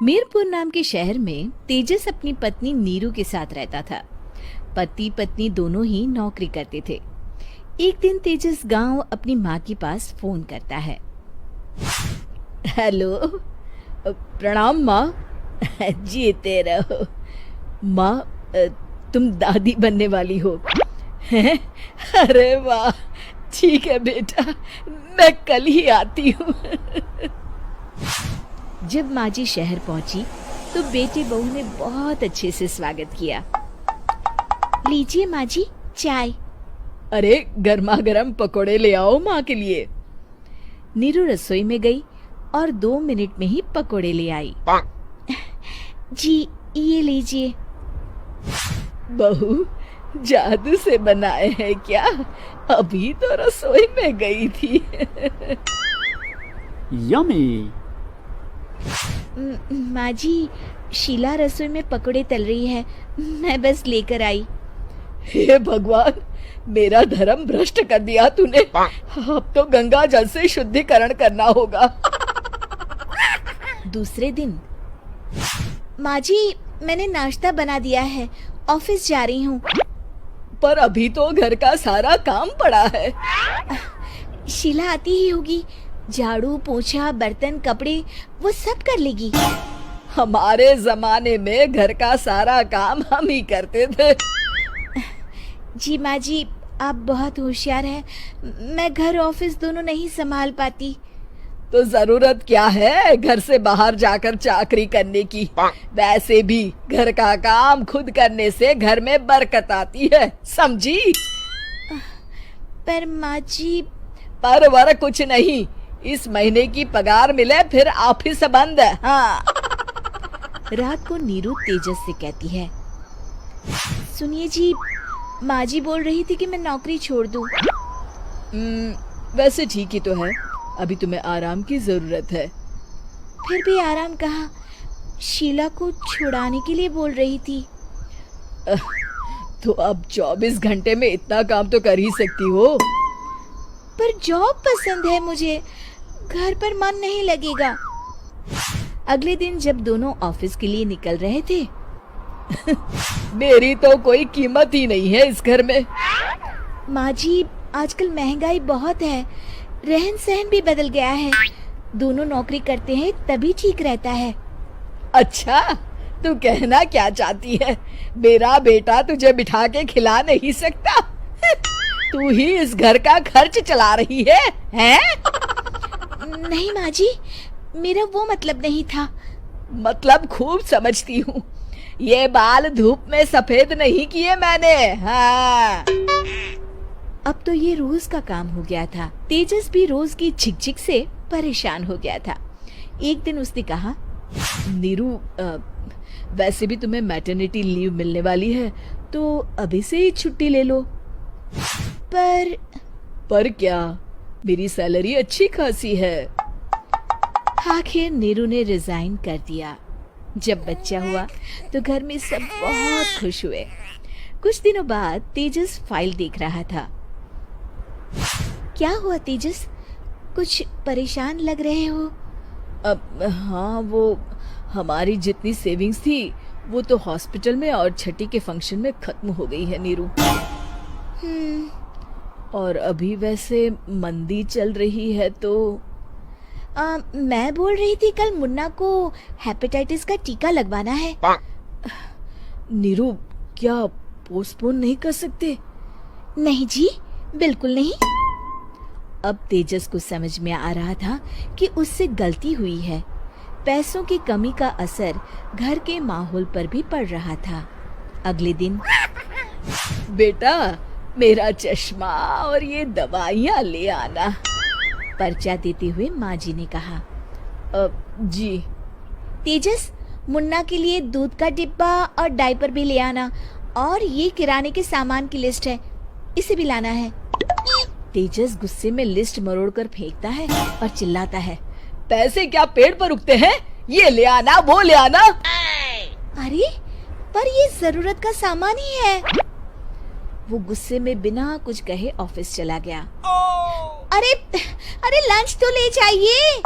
मीरपुर नाम के शहर में तेजस अपनी पत्नी नीरू के साथ रहता था। पति पत्नी दोनों ही नौकरी करते थे। एक दिन तेजस गांव अपनी माँ के पास फोन करता है। हेलो, प्रणाम माँ। जीते रहो माँ, तुम दादी बनने वाली हो हैं? अरे वाह, ठीक है बेटा, मैं कल ही आती हूँ। जब माँ जी शहर पहुंची तो बेटे बहू ने बहुत अच्छे से स्वागत किया। लीजिए माँ जी, चाय। अरे गर्मा गर्म पकोड़े ले आओ माँ के लिए। नीरू रसोई में गई और 2 मिनट में ही पकोड़े ले आई। जी ये लीजिए। बहू, जादू से बनाए हैं क्या? अभी तो रसोई में गई थी। यम्मी। माँ जी, शीला रसोई में पकोड़े तल रही है, मैं बस लेकर आई। हे भगवान, मेरा धर्म भ्रष्ट कर दिया तूने। अब तो गंगा जल से शुद्धिकरण करना होगा। दूसरे दिन, माँ जी मैंने नाश्ता बना दिया है, ऑफिस जा रही हूँ। पर अभी तो घर का सारा काम पड़ा है। शीला आती ही होगी, झाड़ू पोछा बर्तन कपड़े वो सब कर लेगी। हमारे जमाने में घर का सारा काम हम ही करते थे। जी माँ जी, आप बहुत होशियार हैं, मैं घर ऑफिस दोनों नहीं संभाल पाती। तो जरूरत क्या है घर से बाहर जाकर चाकरी करने की? वैसे भी घर का काम खुद करने से घर में बरकत आती है, समझी? पर माँ जी। पर वर कुछ नहीं, इस महीने की पगार मिले फिर ऑफिस बंद। हाँ। रात को नीरू तेजस से कहती है, सुनिए जी, माँ जी बोल रही थी कि मैं नौकरी छोड़ दूं। वैसे ठीक ही तो है, अभी तुम्हें आराम की जरूरत है। फिर भी आराम कहाँ, शीला को छुड़ाने के लिए बोल रही थी। तो अब 24 घंटे में इतना काम तो कर ही सकती हो। पर जॉब पसंद है मुझे, घर पर मन नहीं लगेगा। अगले दिन जब दोनों ऑफिस के लिए निकल रहे थे, मेरी तो कोई कीमत ही नहीं है इस घर में। माँ जी, आजकल महंगाई बहुत है, रहन सहन भी बदल गया है, दोनों नौकरी करते हैं तभी ठीक रहता है। अच्छा, तू कहना क्या चाहती है? मेरा बेटा तुझे बिठा के खिला नहीं सकता? तू ही इस घर का खर्च चला रही है, हैं? नहीं माँ जी, मेरा वो मतलब नहीं था। मतलब खूब समझती हूँ, ये बाल धूप में सफेद नहीं किए मैंने। हाँ। अब तो ये रोज का काम हो गया था। तेजस भी रोज की झिकझिक से परेशान हो गया था। एक दिन उसने कहा, नीरू, वैसे भी तुम्हें मैटरनिटी लीव मिलने वाली है, तो अभी से ही छुट्टी ले लो। पर क्या, मेरी सैलरी अच्छी खासी है। आखिर नीरू ने रिजाइन कर दिया। जब बच्चा हुआ तो घर में सब बहुत खुश हुए। कुछ दिनों बाद तेजस फाइल देख रहा था। क्या हुआ तेजस, कुछ परेशान लग रहे हो? हाँ, वो हमारी जितनी सेविंग्स थी वो तो हॉस्पिटल में और छठी के फंक्शन में खत्म हो गई है नीरू। और अभी वैसे मंदी चल रही है तो मैं बोल रही थी कल मुन्ना को हेपेटाइटिस का टीका लगवाना है। नीरू, क्या पोस्टपोन नहीं कर सकते? नहीं जी, बिल्कुल नहीं। अब तेजस को समझ में आ रहा था कि उससे गलती हुई है। पैसों की कमी का असर घर के माहौल पर भी पड़ रहा था। अगले दिन, बेटा मेरा चश्मा और ये दवाइयाँ ले आना, पर्चा देते हुए माँ जी ने कहा। जी। तेजस, मुन्ना के लिए दूध का डिब्बा और डायपर भी ले आना, और ये किराने के सामान की लिस्ट है, इसे भी लाना है। तेजस गुस्से में लिस्ट मरोड़कर फेंकता है और चिल्लाता है, पैसे क्या पेड़ पर उगते हैं? ये ले आना, वो ले आना। अरे पर ये जरूरत का सामान ही है। वो गुस्से में बिना कुछ कहे ऑफिस चला गया। अरे लंच तो ले जाइए।